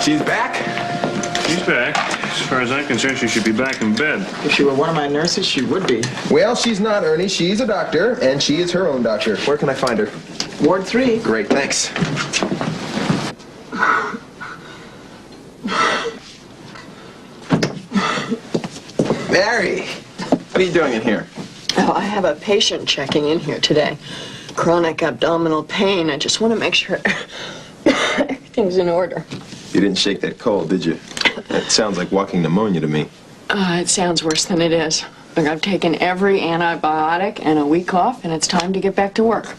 She's back? She's back. As far as I'm concerned, she should be back in bed. If she were one of my nurses, she would be. Well, she's not, Ernie. She's a doctor, and she is her own doctor. Where can I find her? Ward 3. Great, thanks. Mary, what are you doing in here? Oh, I have a patient checking in here today. Chronic abdominal pain. I just want to make sure everything's in order. You didn't shake that cold, did you? That sounds like walking pneumonia to me. It sounds worse than it is. Look, I've taken every antibiotic and a week off, and it's time to get back to work.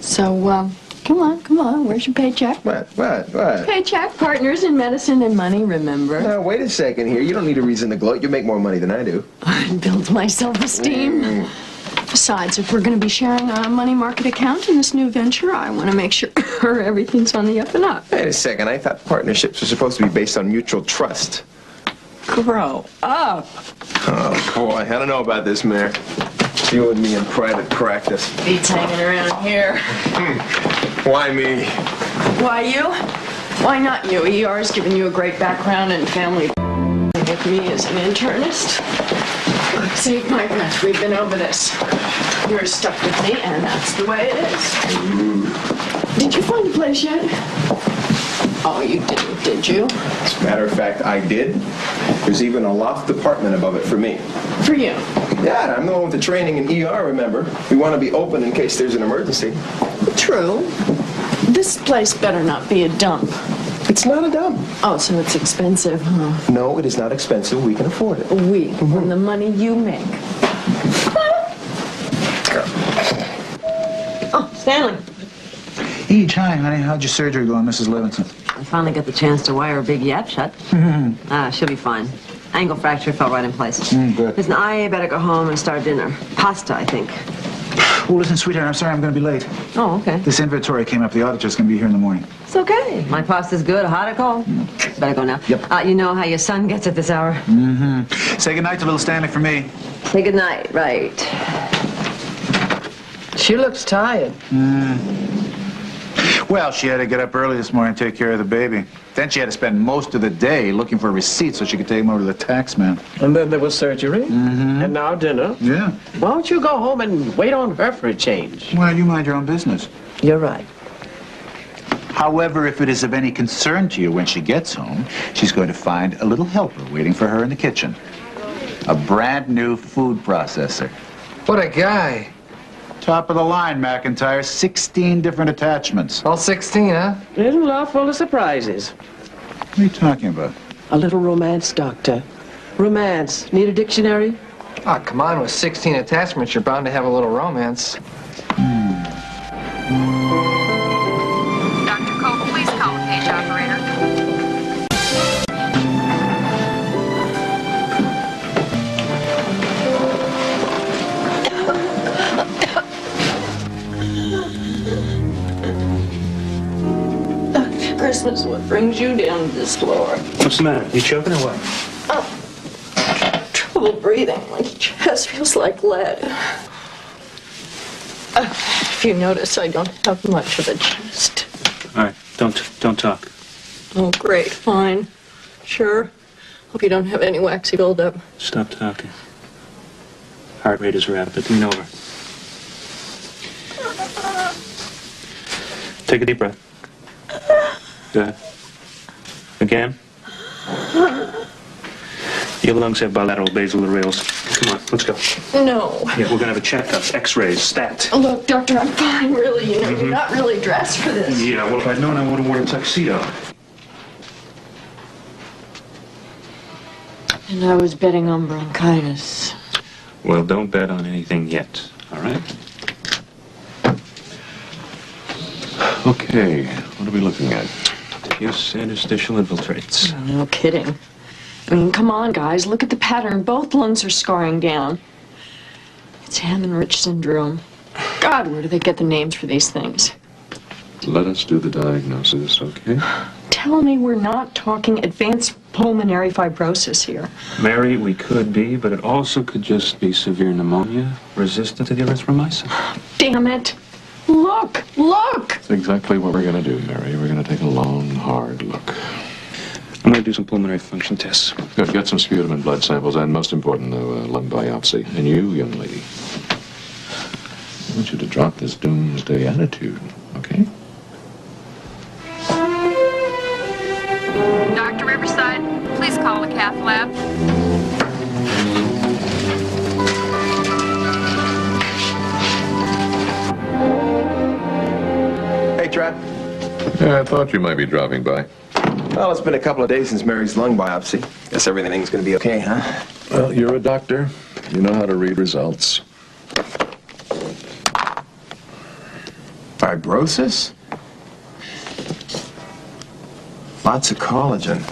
So, come on. Where's your paycheck? What? Paycheck, partners in medicine and money, remember? Now, wait a second here. You don't need a reason to gloat. You make more money than I do. It builds my self-esteem. Besides, if we're going to be sharing a money market account in this new venture, I want to make sure everything's on the up and up. Wait a second. I thought partnerships were supposed to be based on mutual trust. Grow up. Oh, boy. I don't know about this, Mayor. You and me in private practice. Beats hanging around here. Why me? Why you? Why not you? ER's given you a great background in family with me as an internist. Save my breath. We've been over this. You're stuck with me, and that's the way it is. Did you find a place yet? Oh, you didn't, did you? As a matter of fact, I did. There's even a loft apartment above it for me. For you? Yeah, I'm the one with the training in ER, remember? We want to be open in case there's an emergency. True. This place better not be a dump. It's not a dump. Oh, so it's expensive, huh? No, it is not expensive. We can afford it. On the money you make. Oh, Stanley. Eej, hi, honey. How'd your surgery go on Mrs. Levinson? I finally got the chance to wire a big yap shut. She'll be fine. Angle fracture fell right in place. Good. Listen, I better go home and start dinner. Pasta, I think. Oh, listen, sweetheart, I'm sorry I'm going to be late. Oh, okay. This inventory came up. The auditor's going to be here in the morning. It's okay. My pasta's good, hot or cold. Better go now. Yep. You know how your son gets at this hour. Say goodnight to little Stanley for me. Say goodnight, right. She looks tired. Well, she had to get up early this morning and take care of the baby. Then she had to spend most of the day looking for receipts so she could take them over to the tax man. And then there was surgery. And now dinner. Yeah. Why don't you go home and wait on her for a change? Well, you mind your own business. You're right. However, if it is of any concern to you when she gets home, she's going to find a little helper waiting for her in the kitchen. A brand new food processor. What a guy. Top of the line, McIntyre. 16 different attachments. All 16, huh? Isn't love full of surprises? What are you talking about? A little romance, Doctor. Romance. Need a dictionary? Oh, come on. With 16 attachments, you're bound to have a little romance. Dr. Cole, please call the page operator. Christmas, what brings you down to this floor? What's the matter? You choking or what? Trouble breathing. My chest feels like lead. If you notice, I don't have much of a chest. All right, don't talk. Oh, great, fine. Sure. Hope you don't have any waxy buildup. Stop talking. Heart rate is rapid. Lean over. Take a deep breath. Good. Again. Your lungs have bilateral basal arrhythmias. Come on, let's go. No. Yeah, we're gonna have a checkup, X-rays, stat. Look, doctor, I'm fine, really. You know, you're not really dressed for this. Yeah, well, if I'd known, I would have worn a tuxedo. And I was betting on bronchitis. Well, don't bet on anything yet, all right? Okay, what are we looking at? Diffuse interstitial infiltrates. No kidding. I mean, come on, guys. Look at the pattern. Both lungs are scarring down. It's Hammond-Rich syndrome. God, where do they get the names for these things? Let us do the diagnosis, okay? Tell me we're not talking advanced pulmonary fibrosis here. Mary, we could be, but it also could just be severe pneumonia resistant to the erythromycin. Damn it. Look! Look! That's exactly what we're going to do, Mary. We're going to take a long, hard look. I'm going to do some pulmonary function tests. Good. Get some sputum and blood samples, and most important, though, lung biopsy. And you, young lady, I want you to drop this doomsday attitude, okay? Dr. Riverside, please call the cath lab. Hey, Trap. Yeah, I thought you might be dropping by. Well, it's been a couple of days since Mary's lung biopsy. Guess everything's gonna be okay, huh? Well, you're a doctor. You know how to read results. Fibrosis? Lots of collagen.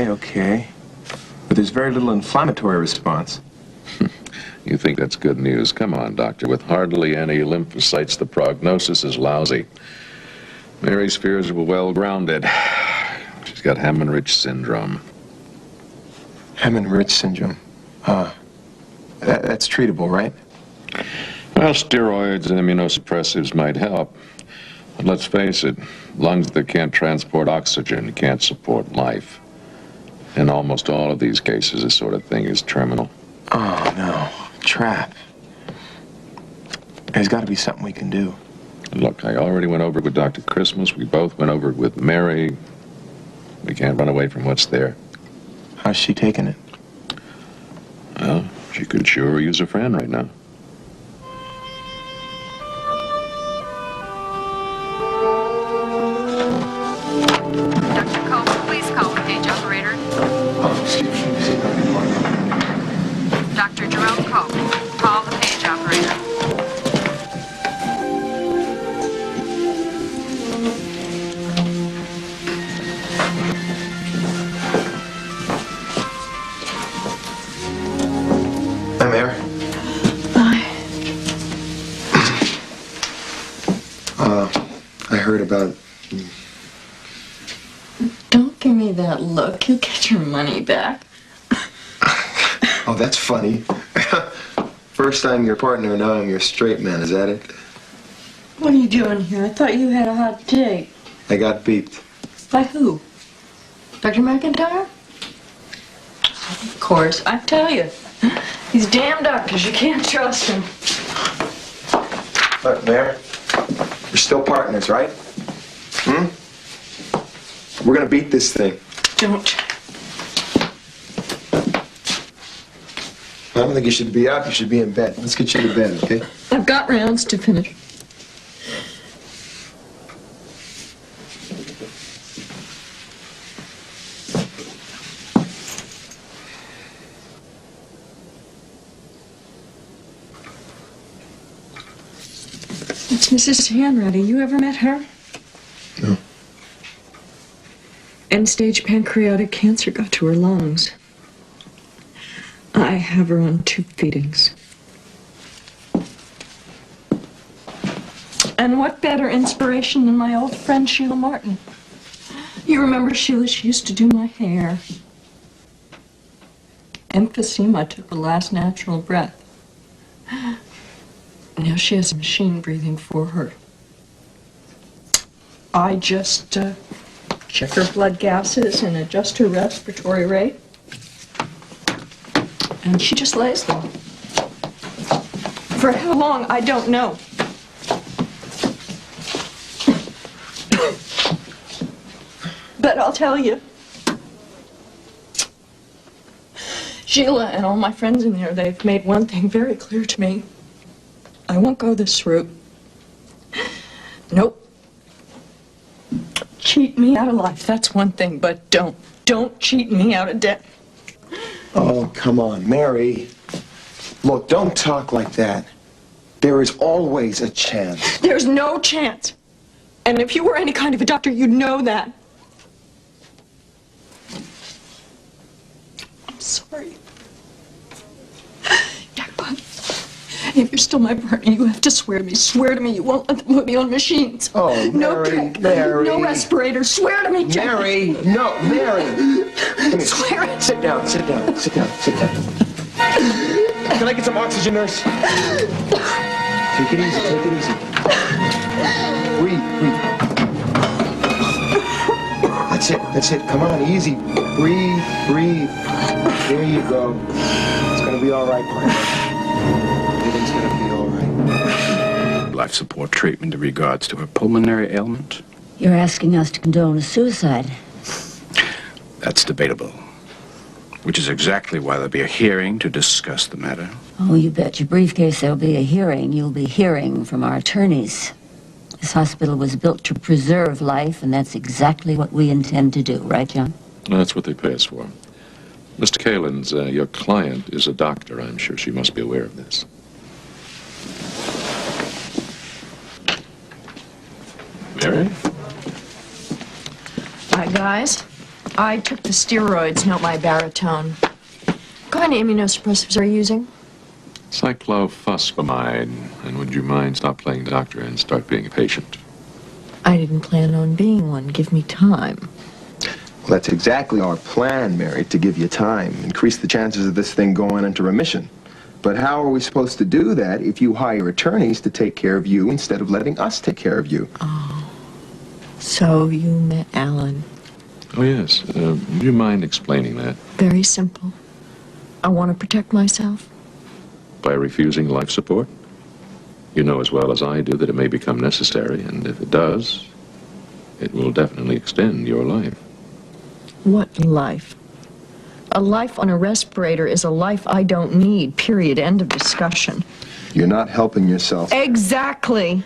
Okay. But there's very little inflammatory response. You think that's good news? Come on, doctor. With hardly any lymphocytes, the prognosis is lousy. Mary's fears were well-grounded. She's got Hammond-Rich syndrome. Hammond-Rich syndrome. That's treatable, right? Well, steroids and immunosuppressives might help. But let's face it, lungs that can't transport oxygen can't support life. In almost all of these cases, this sort of thing is terminal. Oh, no. Trap. There's got to be something we can do. Look, I already went over it with Dr. Christmas. We both went over it with Mary. We can't run away from what's there. How's she taking it? Well, she could sure use a friend right now. Dr. Cope, please call the page operator. Oh, excuse me. Dr. Jerome Cope, call the page operator. Hi, Mary. I heard about... Don't give me that look. You'll get your money back. Oh, that's funny. First I'm your partner, now I'm your straight man. Is that it? What are you doing here? I thought you had a hot date. I got beeped. By who? Dr. McIntyre? Of course. I tell you, these damn doctors, you can't trust them. Look, Mary, we're still partners, right? We're gonna beat this thing. Don't. I don't think you should be up, you should be in bed. Let's get you to bed, okay? I've got rounds to finish. It's Mrs. Hanratty. You ever met her? No. End-stage pancreatic cancer got to her lungs. I have her on tube feedings. And what better inspiration than my old friend Sheila Martin? You remember Sheila? She used to do my hair. Emphysema took her last natural breath. Now she has a machine breathing for her. I just check her blood gases and adjust her respiratory rate. And she just lays them. For how long, I don't know. But I'll tell you, Sheila and all my friends in there, they've made one thing very clear to me. I won't go this route. Nope. Cheat me out of life, that's one thing, but don't cheat me out of debt. Oh, come on, Mary. Look, don't talk like that. There is always a chance. There's no chance. And if you were any kind of a doctor, you'd know that. I'm sorry. Jackpot, if you're still my partner, you have to swear to me. Swear to me you won't let them put me on machines. Oh, no Mary, tech, Mary. no respirator. Swear to me, Jackpot. Mary, no, Mary. Come here. Swear it. Sit down, sit down, sit down, sit down. Can I get some oxygen, nurse? Take it easy, take it easy. Breathe, breathe. That's it. That's it. Come on, easy. Breathe, breathe. There you go. It's gonna be all right, partner. Everything's gonna be all right. Life support treatment in regards to her pulmonary ailment? You're asking us to condone a suicide. That's debatable. Which is exactly why there'll be a hearing to discuss the matter. Oh, you bet your briefcase there'll be a hearing. You'll be hearing from our attorneys. This hospital was built to preserve life, and that's exactly what we intend to do. Right, John? That's what they pay us for. Mr. Kalins, your client is a doctor. I'm sure she must be aware of this. Mary? Hi, guys. I took the steroids, not my baritone. What kind of immunosuppressives are you using? Cyclophosphamide. And would you mind stop playing doctor and start being a patient? I didn't plan on being one. Give me time. Well, that's exactly our plan, Mary, to give you time. Increase the chances of this thing going into remission. But how are we supposed to do that if you hire attorneys to take care of you instead of letting us take care of you? Oh. So you met Alan. Oh, yes. Would you mind explaining that? Very simple. I want to protect myself. By refusing life support? You know as well as I do that it may become necessary, and if it does, it will definitely extend your life. What life? A life on a respirator is a life I don't need, period. End of discussion. You're not helping yourself. Exactly.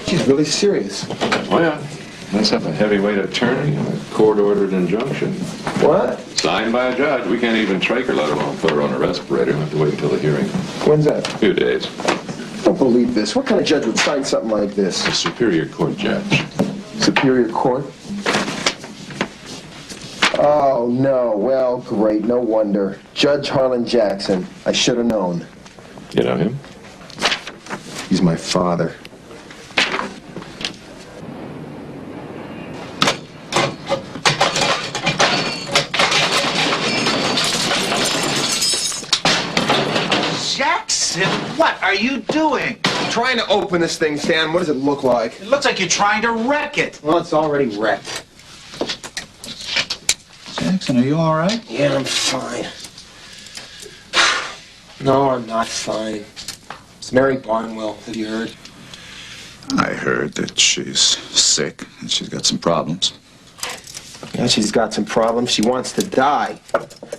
She's really serious. Oh, yeah. Let's have a heavyweight attorney and a court-ordered injunction. What? Signed by a judge. We can't even trach her, let alone put her on a respirator. We'll have to wait until the hearing. When's that? A few days. I don't believe this. What kind of judge would sign something like this? A Superior Court judge. Superior Court? Oh, no. Well, great. No wonder. Judge Harlan Jackson. I should have known. You know him? He's my father. Jackson, what are you doing? I'm trying to open this thing, Stan. What does it look like? It looks like you're trying to wreck it. Well, it's already wrecked. Jackson, are you all right? Yeah, I'm fine. No, I'm not fine. It's Mary Barnwell. Have you heard? I heard that she's sick and she's got some problems. Yeah, she's got some problems. She wants to die.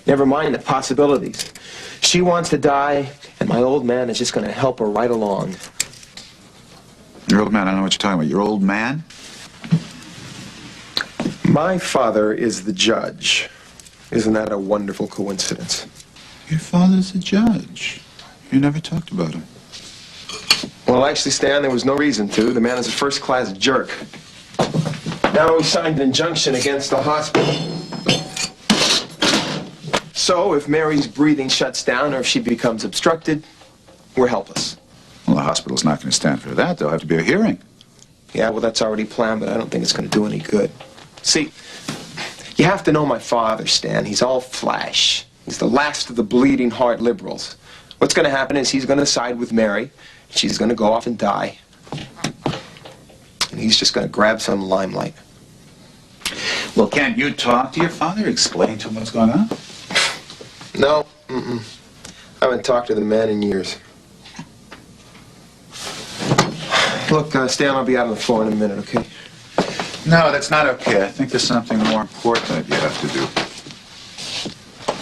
Never mind the possibilities. She wants to die, and my old man is just going to help her right along. Your old man, I don't know what you're talking about. Your old man? My father is the judge. Isn't that a wonderful coincidence? Your father's a judge. You never talked about him. Well, actually, Stan, there was no reason to. The man is a first-class jerk. Now we signed an injunction against the hospital. So, if Mary's breathing shuts down or if she becomes obstructed, we're helpless. Well, the hospital's not going to stand for that. There'll have to be a hearing. Yeah, well, that's already planned, but I don't think it's going to do any good. See, you have to know my father, Stan. He's all flash. He's the last of the bleeding heart liberals. What's going to happen is he's going to side with Mary. She's going to go off and die. And he's just going to grab some limelight. Well, can't you talk to your father, explain to him what's going on? No, I haven't talked to the man in years. Look, Stan, I'll be out on the floor in a minute, okay? No, that's not okay. I think there's something more important that you have to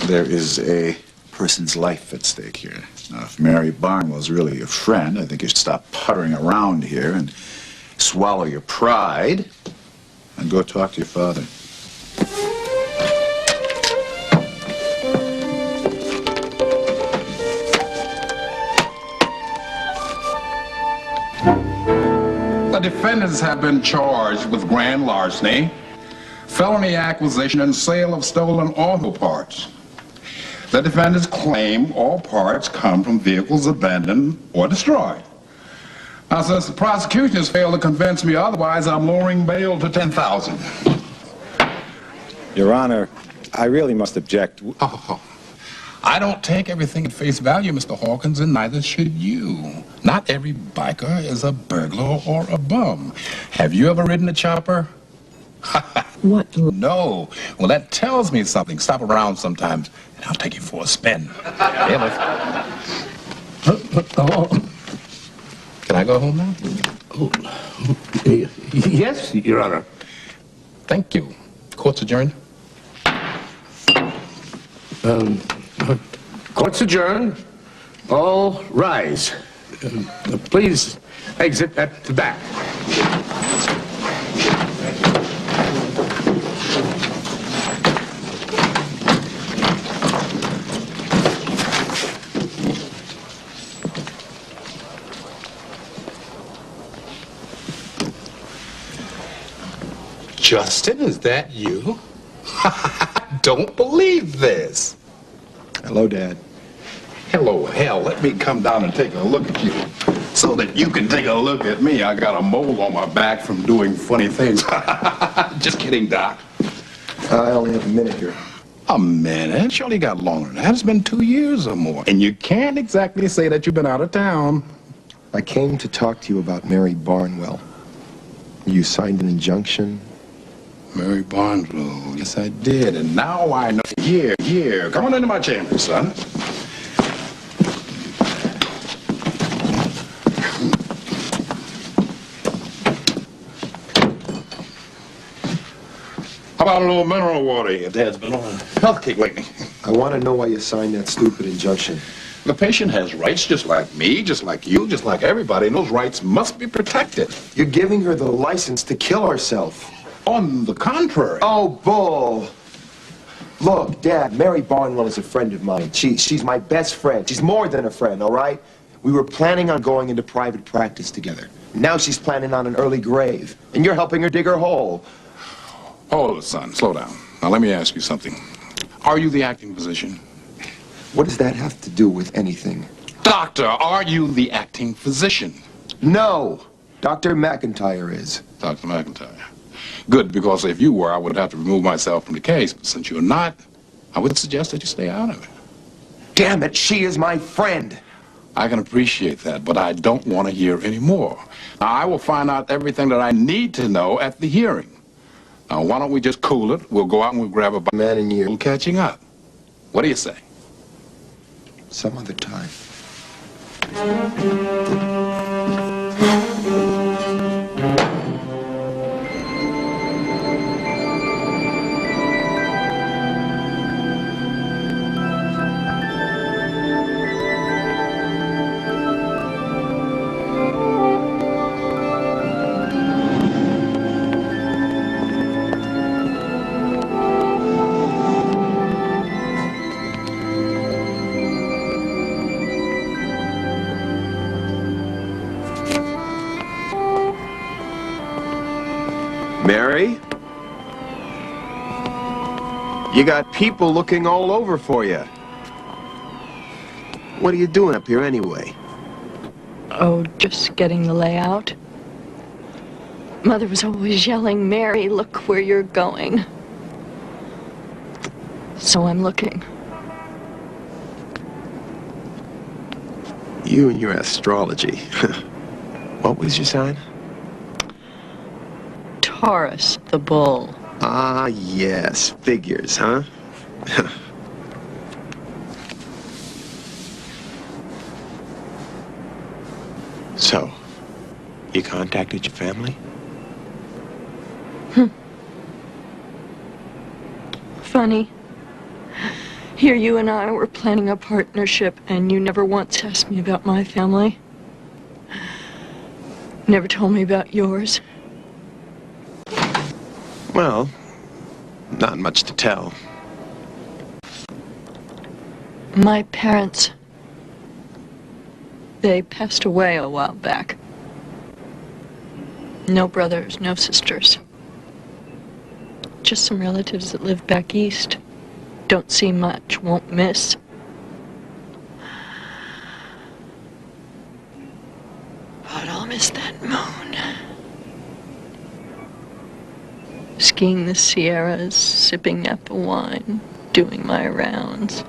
do. There is a person's life at stake here. Now, if Mary Barnwell's really your friend, I think you should stop puttering around here and swallow your pride and go talk to your father. The defendants have been charged with grand larceny, felony acquisition, and sale of stolen auto parts. The defendants claim all parts come from vehicles abandoned or destroyed. Now, since the prosecution has failed to convince me otherwise, I'm lowering bail to $10,000. Your Honor, I really must object. Oh, I don't take everything at face value, Mr. Hawkins, and neither should you. Not every biker is a burglar or a bum. Have you ever ridden a chopper? What? No. Well, that tells me something. Stop around sometimes, and I'll take you for a spin. Can I go home now? Oh, yes, Your Honor. Thank you. Court's adjourned. Court's adjourned. All rise. Please exit at the back. Justin, is that you? Don't believe this. Hello, Dad. Hello, hell. Let me come down and take a look at you so that you can take a look at me. I got a mole on my back from doing funny things. Just kidding, Doc. I only have a minute here. A minute? Surely got longer than that. It's been 2 years or more. And you can't exactly say that you've been out of town. I came to talk to you about Mary Barnwell. You signed an injunction. Mary Barnwell, yes I did, and now I know. Here, come on into my chamber, son. How about a little mineral water? Your dad's been on a health kick lately. I want to know why you signed that stupid injunction. The patient has rights just like me, just like you, just like everybody, and those rights must be protected. You're giving her the license to kill herself. On the contrary. Oh, bull. Look, Dad, Mary Barnwell is a friend of mine. She's my best friend. She's more than a friend, all right? We were planning on going into private practice together. Now she's planning on an early grave, and you're helping her dig her hole. Hold it, son. Slow down. Now, let me ask you something. Are you the acting physician? What does that have to do with anything? Doctor, are you the acting physician? No. Dr. McIntyre is. Dr. McIntyre. Good, because if you were, I would have to remove myself from the case. But since you're not, I would suggest that you stay out of it. Damn it, she is my friend. I can appreciate that, but I don't want to hear any more. Now, I will find out everything that I need to know at the hearing. Now, why don't we just cool it? We'll go out and we'll grab a man and you catching up. What do you say? Some other time. Mary? You got people looking all over for you. What are you doing up here anyway? Oh, just getting the layout. Mother was always yelling, Mary, look where you're going. So I'm looking. You and your astrology. What was your sign? Taurus, the bull. Ah, yes. Figures, huh? So, you contacted your family? Funny. Here you and I were planning a partnership, and you never once asked me about my family. Never told me about yours. Well, not much to tell. My parents, they passed away a while back. No brothers, no sisters. Just some relatives that live back east. Don't see much, won't miss. But I'll miss that moon. Skiing the Sierras, sipping apple wine. doing my rounds.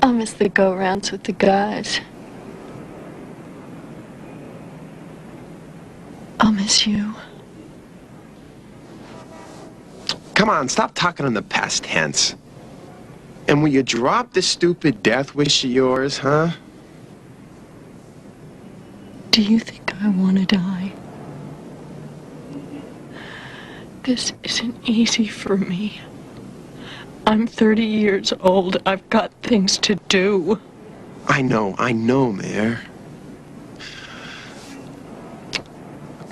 I'll miss the go-rounds with the guys. I'll miss you. Come on, stop talking in the past tense. And will you drop this stupid death wish of yours, huh? Do you think I want to die? This isn't easy for me. I'm 30 years old. I've got things to do. I know, Mayor.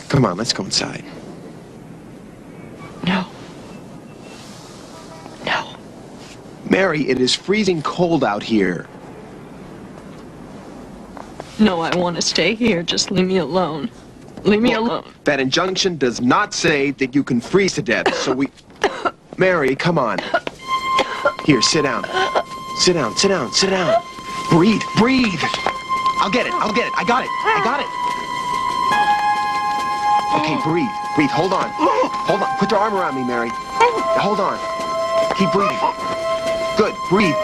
Come on, let's go inside. No. No. Mary, it is freezing cold out here. No, I want to stay here. Just leave me alone. Leave me alone. That injunction does not say that you can freeze to death, so we... Mary, come on. Here, sit down. Sit down, sit down, sit down. Breathe, breathe. I'll get it, I'll get it. I got it, I got it. Okay, breathe, breathe. Hold on. Hold on. Put your arm around me, Mary. Hold on. Keep breathing. Good, breathe.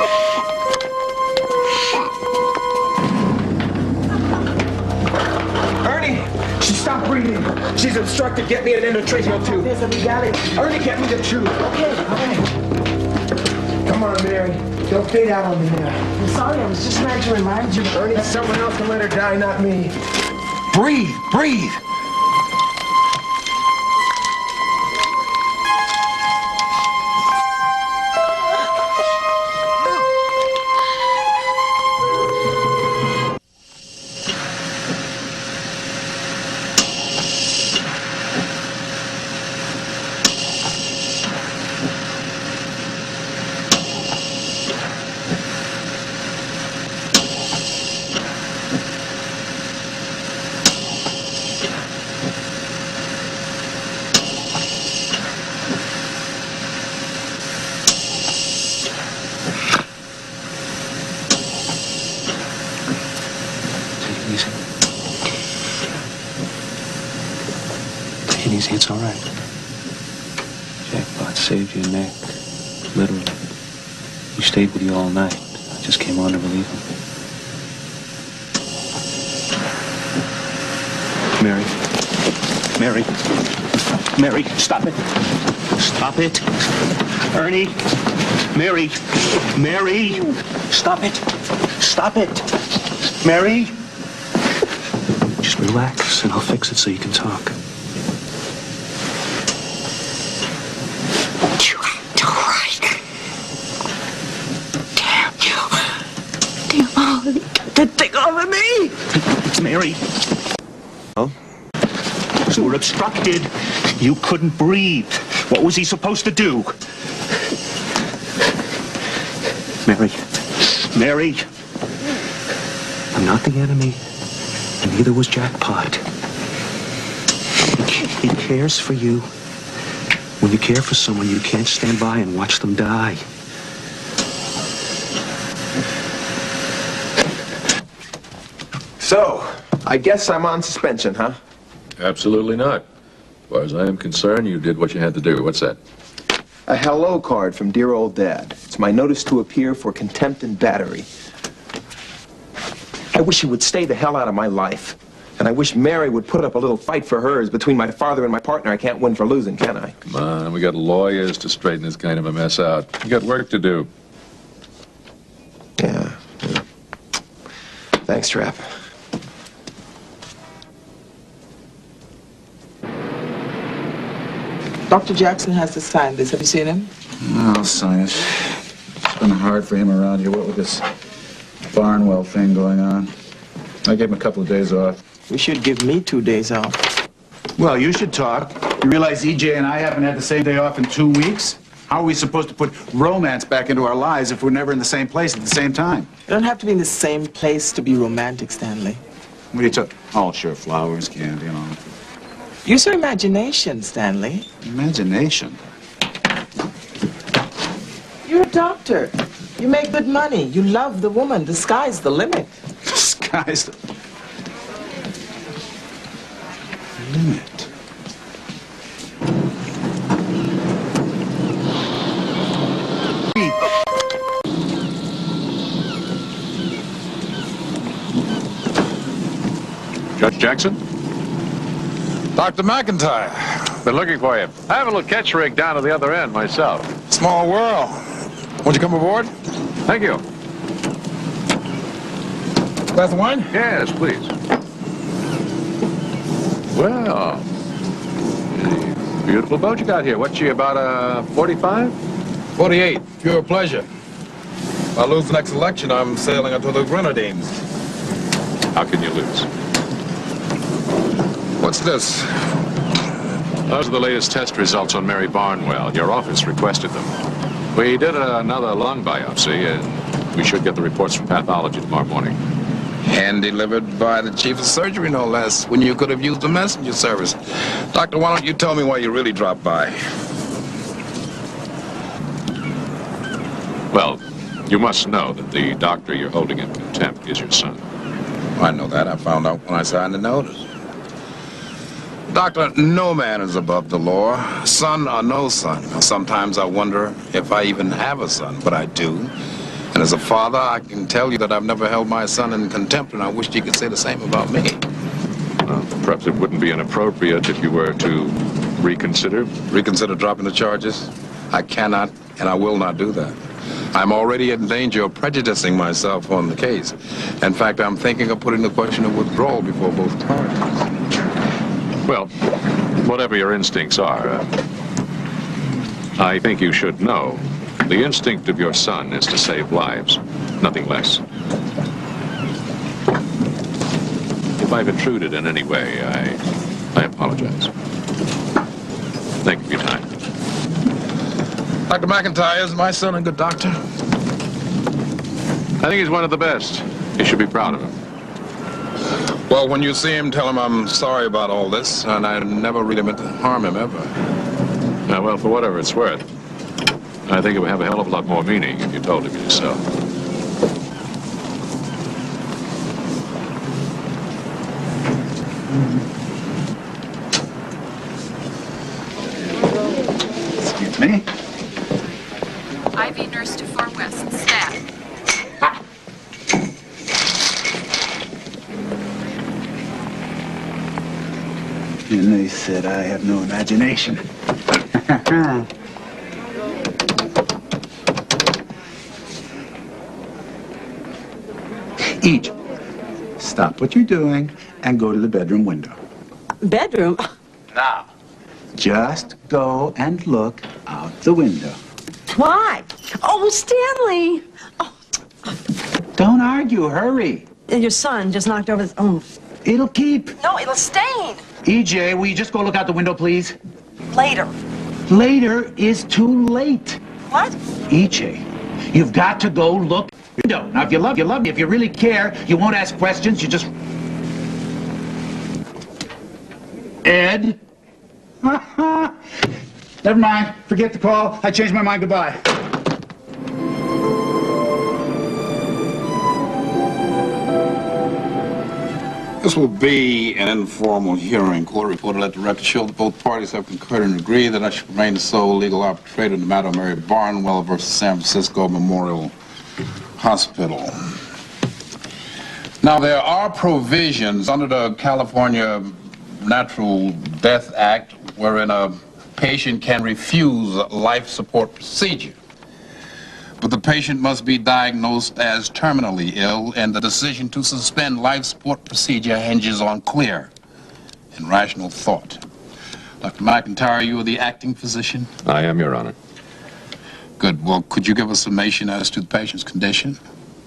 Ernie, she stopped breathing. She's obstructed. Get me an endotracheal tube. There's a legality. Ernie, get me the tube. Okay, all right. Come on, Mary. Don't fade out on me now. I'm sorry, I was just trying to remind you. Ernie, someone else can let her die, not me. Breathe, breathe. Easy, it's all right. Jackpot saved your neck, literally. He stayed with you all night. I just came on to relieve him. Mary. Mary. Mary, stop it. Stop it. Ernie. Mary. Mary. Stop it. Stop it. Mary. Just relax and I'll fix it so you can talk. Get thing off of me! Mary. Oh? You were obstructed. You couldn't breathe. What was he supposed to do? Mary. Mary. I'm not the enemy, and neither was Jackpot. He cares for you. When you care for someone, you can't stand by and watch them die. So, I guess I'm on suspension, huh? Absolutely not. As far as I am concerned, you did what you had to do. What's that? A hello card from dear old Dad. It's my notice to appear for contempt and battery. I wish he would stay the hell out of my life. And I wish Mary would put up a little fight for hers. Between my father and my partner, I can't win for losing, can I? Come on, we got lawyers to straighten this kind of a mess out. You got work to do. Yeah. Thanks, Trapp. Dr. Jackson has to sign this. Have you seen him? I'll sign it. It's been hard for him around here, what with this Barnwell thing going on. I gave him a couple of days off. We should give me 2 days off. Well, you should talk. You realize EJ and I haven't had the same day off in 2 weeks? How are we supposed to put romance back into our lives if we're never in the same place at the same time? You don't have to be in the same place to be romantic, Stanley. What are you talking? Oh, sure, flowers, candy, you know. Use your imagination, Stanley. Imagination? You're a doctor. You make good money. You love the woman. The sky's the limit. The sky's the limit. Dr. Jackson? Dr. McIntyre. Been looking for you. I have a little catch rig down at the other end myself. Small world. Won't you come aboard? Thank you. Glass of wine? Yes, please. Well, beautiful boat you got here. What's she, about a 45? 48. Pure pleasure. If I lose the next election, I'm sailing until the Grenadines. How can you lose? What's this? Those are the latest test results on Mary Barnwell. Your office requested them. We did another lung biopsy, and we should get the reports from pathology tomorrow morning. Hand delivered by the chief of surgery, no less, when you could have used the messenger service. Doctor, why don't you tell me why you really dropped by? Well, you must know that the doctor you're holding in contempt is your son. I know that. I found out when I signed the notice. Doctor, no man is above the law, son or no son. Sometimes I wonder if I even have a son, but I do. And as a father, I can tell you that I've never held my son in contempt, and I wish you could say the same about me. Well, perhaps it wouldn't be inappropriate if you were to reconsider. Reconsider dropping the charges? I cannot, and I will not do that. I'm already in danger of prejudicing myself on the case. In fact, I'm thinking of putting the question of withdrawal before both parties. Well, whatever your instincts are, I think you should know the instinct of your son is to save lives, nothing less. If I've intruded in any way, I apologize. Thank you for your time. Dr. McIntyre, is my son a good doctor? I think he's one of the best. You should be proud of him. Well, when you see him, tell him I'm sorry about all this, and I never really meant to harm him, ever. Well, for whatever it's worth, I think it would have a hell of a lot more meaning if you told him yourself. Excuse me. IV nurse to 4 West, staff. And they said I have no imagination. Each, stop what you're doing and go to the bedroom window. Bedroom? Now. Just go and look out the window. Why? Oh, Stanley! Don't argue, hurry. Your son just knocked over the... Oh. It'll keep. No, it'll stain. EJ, will you just go look out the window, please? Later. Later is too late. What? EJ, you've got to go look out the window. Now, if you love me. If you really care, you won't ask questions. You just... Ed? Never mind. Forget the call. I changed my mind. Goodbye. This will be an informal hearing. Court reporter let the record show that both parties have concurred and agreed that I should remain the sole legal arbitrator in the matter of Mary Barnwell versus San Francisco Memorial Hospital. Now, there are provisions under the California Natural Death Act wherein a patient can refuse life support procedure. But the patient must be diagnosed as terminally ill, and the decision to suspend life support procedure hinges on clear and rational thought. Dr. McIntyre, you are the acting physician? I am, Your Honor. Good. Well, could you give a summation as to the patient's condition?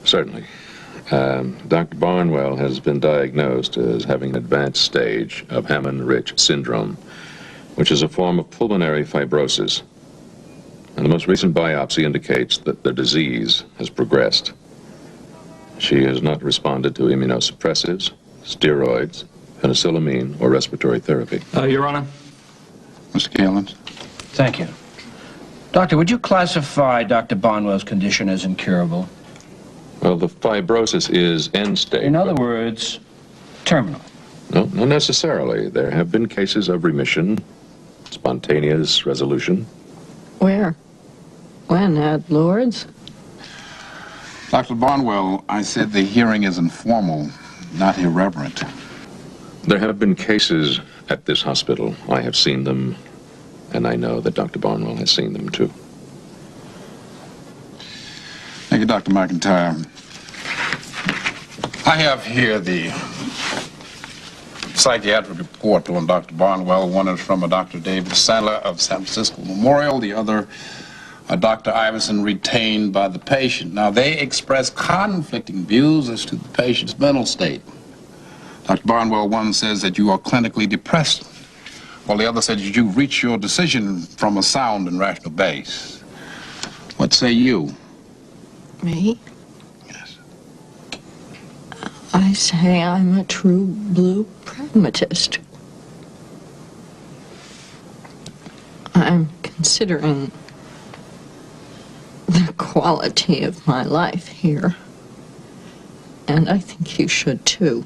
Certainly. Dr. Barnwell has been diagnosed as having an advanced stage of Hammond-Rich syndrome, which is a form of pulmonary fibrosis. And the most recent biopsy indicates that the disease has progressed. She has not responded to immunosuppressives, steroids, penicillamine, or respiratory therapy. Your Honor. Mr. Kalins. Thank you. Doctor, would you classify Dr. Barnwell's condition as incurable? Well, the fibrosis is end stage. In other words, terminal. No, not necessarily. There have been cases of remission, spontaneous resolution. Where? When? At Lourdes? Dr. Barnwell, I said the hearing is informal, not irreverent. There have been cases at this hospital. I have seen them, and I know that Dr. Barnwell has seen them too. Thank you, Dr. McIntyre. I have here the psychiatric report on Dr. Barnwell. One is from a Dr. David Sandler of San Francisco Memorial. The other, Dr. Iverson, retained by the patient. Now, they express conflicting views as to the patient's mental state. Dr. Barnwell, one says that you are clinically depressed, while the other says that you reach your decision from a sound and rational base. What say you? Me? Yes. I say I'm a true blue pragmatist. I'm considering the quality of my life here, and I think you should too.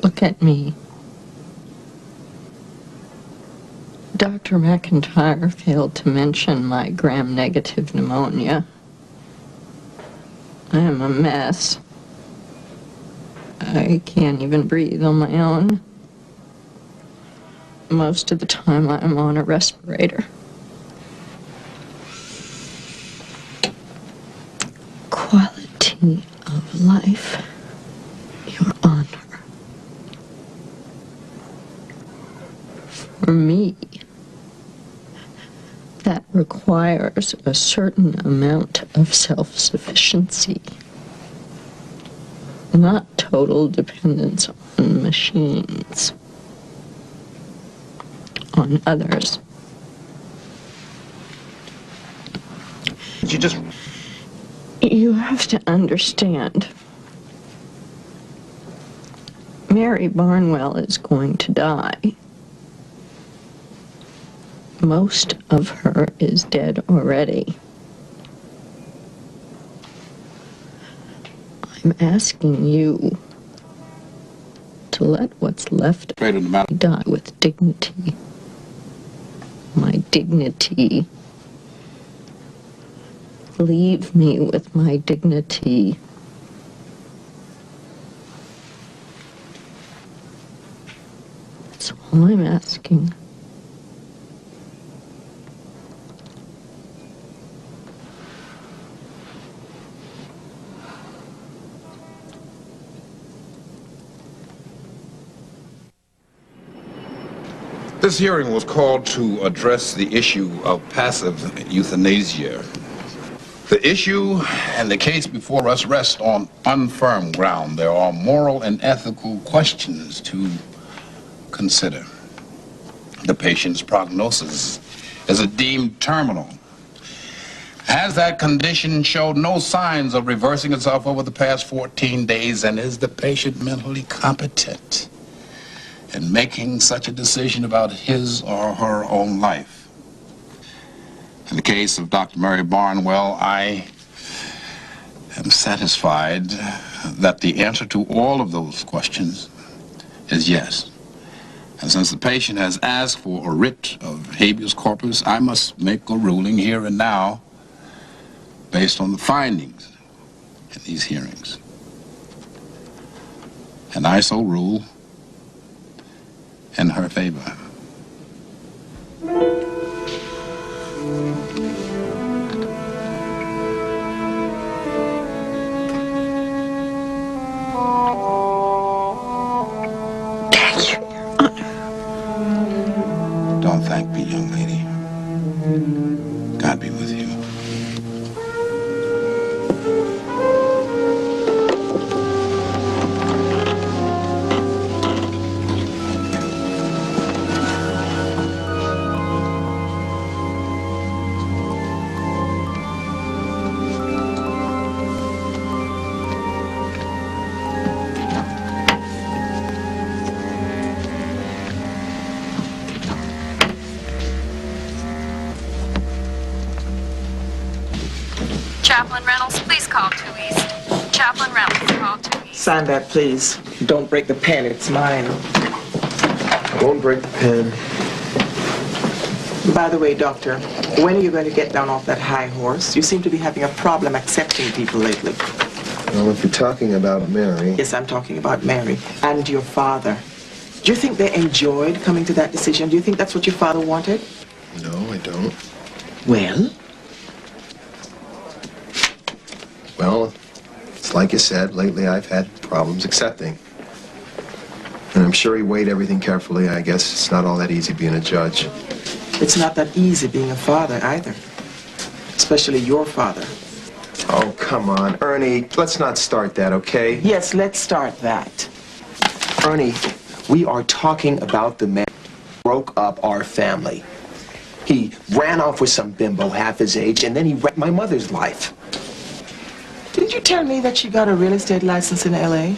Look at me. Dr. McIntyre failed to mention my gram-negative pneumonia. I am a mess. I can't even breathe on my own. Most of the time I'm on a respirator. Quality of life, Your Honor. For me, that requires a certain amount of self-sufficiency, not total dependence on machines, on others. You have to understand, Mary Barnwell is going to die. Most of her is dead already. I'm asking you to let what's left of me die with dignity. My dignity. Leave me with my dignity. That's all I'm asking. This hearing was called to address the issue of passive euthanasia. The issue and the case before us rest on unfirm ground. There are moral and ethical questions to consider. The patient's prognosis is deemed terminal. Has that condition showed no signs of reversing itself over the past 14 days, and is the patient mentally competent in making such a decision about his or her own life? In the case of Dr. Mary Barnwell, I am satisfied that the answer to all of those questions is yes. And since the patient has asked for a writ of habeas corpus, I must make a ruling here and now based on the findings in these hearings. And I so rule in her favor. Don't thank me, young lady. God be with you. Chaplain Reynolds, please call 2 East. Chaplain Reynolds, call 2 East. Sign that, please. Don't break the pen. It's mine. I won't break the pen. By the way, Doctor, when are you going to get down off that high horse? You seem to be having a problem accepting people lately. Well, if you're talking about Mary... Yes, I'm talking about Mary and your father. Do you think they enjoyed coming to that decision? Do you think that's what your father wanted? No, I don't. Well? Well, it's like you said, lately I've had problems accepting. And I'm sure he weighed everything carefully. I guess it's not all that easy being a judge. It's not that easy being a father either. Especially your father. Oh, come on, Ernie. Let's not start that, okay? Yes, let's start that. Ernie, we are talking about the man who broke up our family. He ran off with some bimbo half his age, and then he wrecked my mother's life. Didn't you tell me that she got a real estate license in L.A.?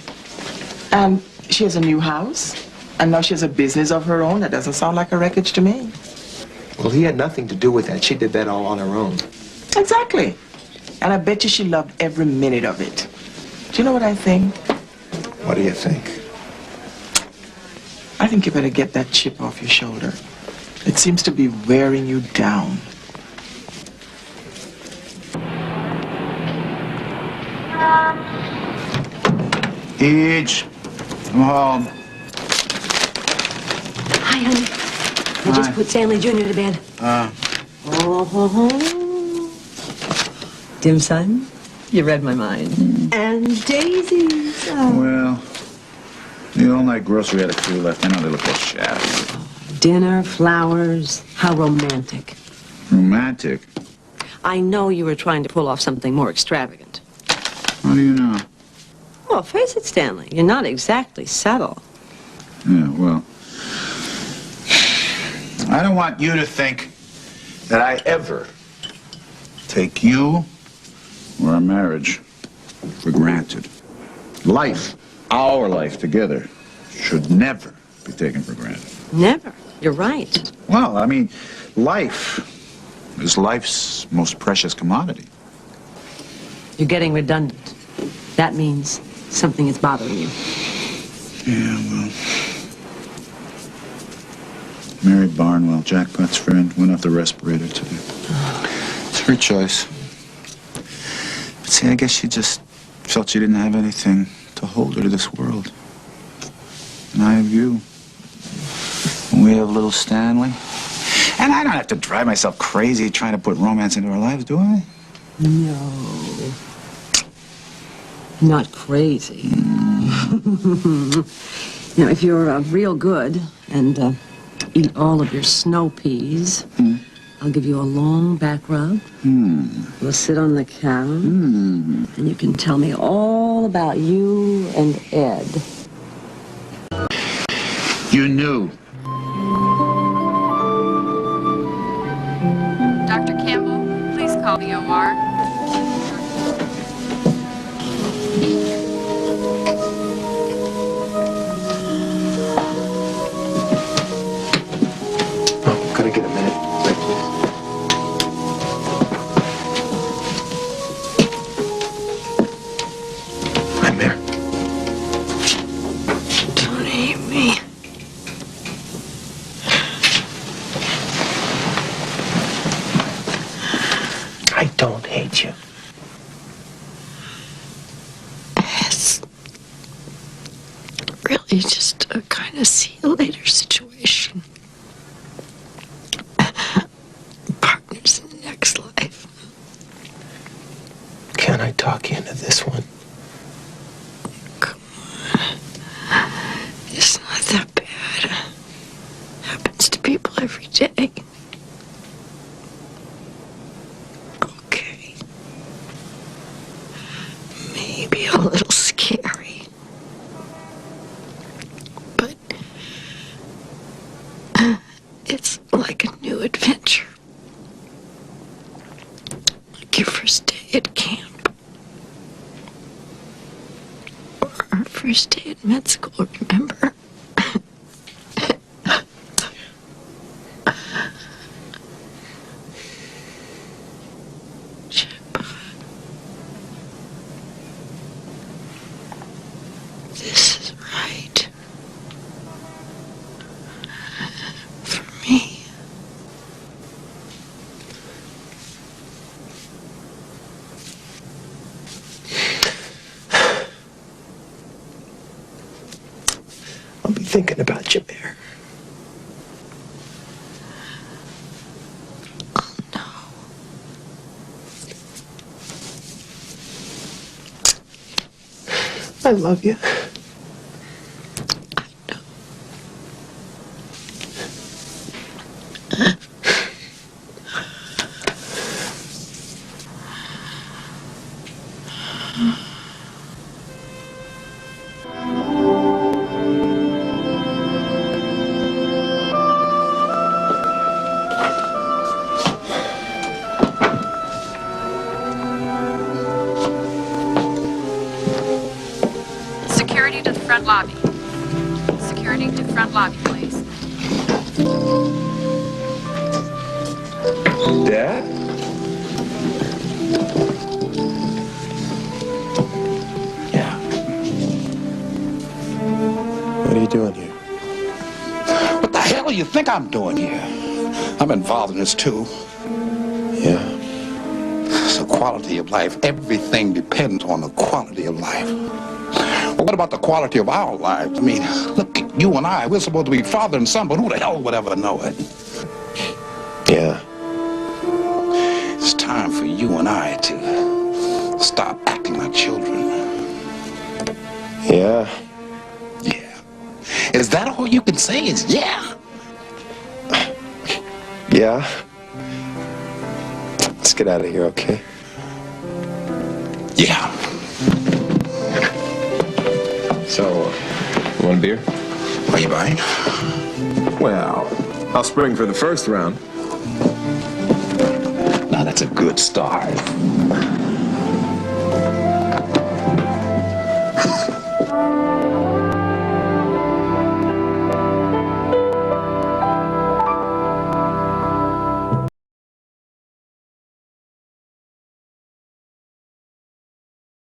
And she has a new house? And now she has a business of her own? That doesn't sound like a wreckage to me. Well, he had nothing to do with that. She did that all on her own. Exactly. And I bet you she loved every minute of it. Do you know what I think? What do you think? I think you better get that chip off your shoulder. It seems to be wearing you down. Each, I'm home. Hi, honey. I just put Stanley Jr. to bed. Dim Sum, you read my mind. And daisies. Well, the all-night grocery had a few left. I know they look like shabby. Dinner, flowers, how romantic. Romantic? I know you were trying to pull off something more extravagant. How do you know? Well, face it, Stanley, you're not exactly subtle. Yeah, well, I don't want you to think that I ever take you or our marriage for granted. Life, our life together, should never be taken for granted. Never. You're right. Well, I mean, life is life's most precious commodity. You're getting redundant. That means something is bothering you. Yeah, well, Mary Barnwell, Jackpot's friend, went off the respirator today. It's her choice. But see, I guess she just felt she didn't have anything to hold her to this world. And I have you. And we have little Stanley. And I don't have to drive myself crazy trying to put romance into our lives, do I? No. Not crazy. Now, if you're real good and eat all of your snow peas, I'll give you a long back rub. We'll sit on the couch, and you can tell me all about you and Ed. You knew. Dr. Campbell, please call the OR. Oh, could I get a minute? Wait, please. Hi, Mary. Don't hate me. I don't hate you. It's really just a kind of see you later situation. Partners in the next life. Can I talk you into this one? Come on. It's not that bad. Happens to people every day. Okay. Maybe a little scary. But it's like a new adventure. Like your first day at camp. Or our first day at med school, remember? This is right. For me. I'll be thinking about you, Mare. I love you. Security to the front lobby. Security to front lobby, please. Dad? Yeah. What are you doing here? What the hell do you think I'm doing here? I'm involved in this too. Yeah. It's the quality of life. Everything depends on the quality of life. Well, what about the quality of our lives? I mean, look, you and I, we're supposed to be father and son, but who the hell would ever know it? Yeah. It's time for you and I to stop acting like children. Yeah. Yeah. Is that all you can say is yeah? Yeah. Let's get out of here, okay? Yeah. So, you want a beer? Are you buying? Well, I'll spring for the first round. Now that's a good start.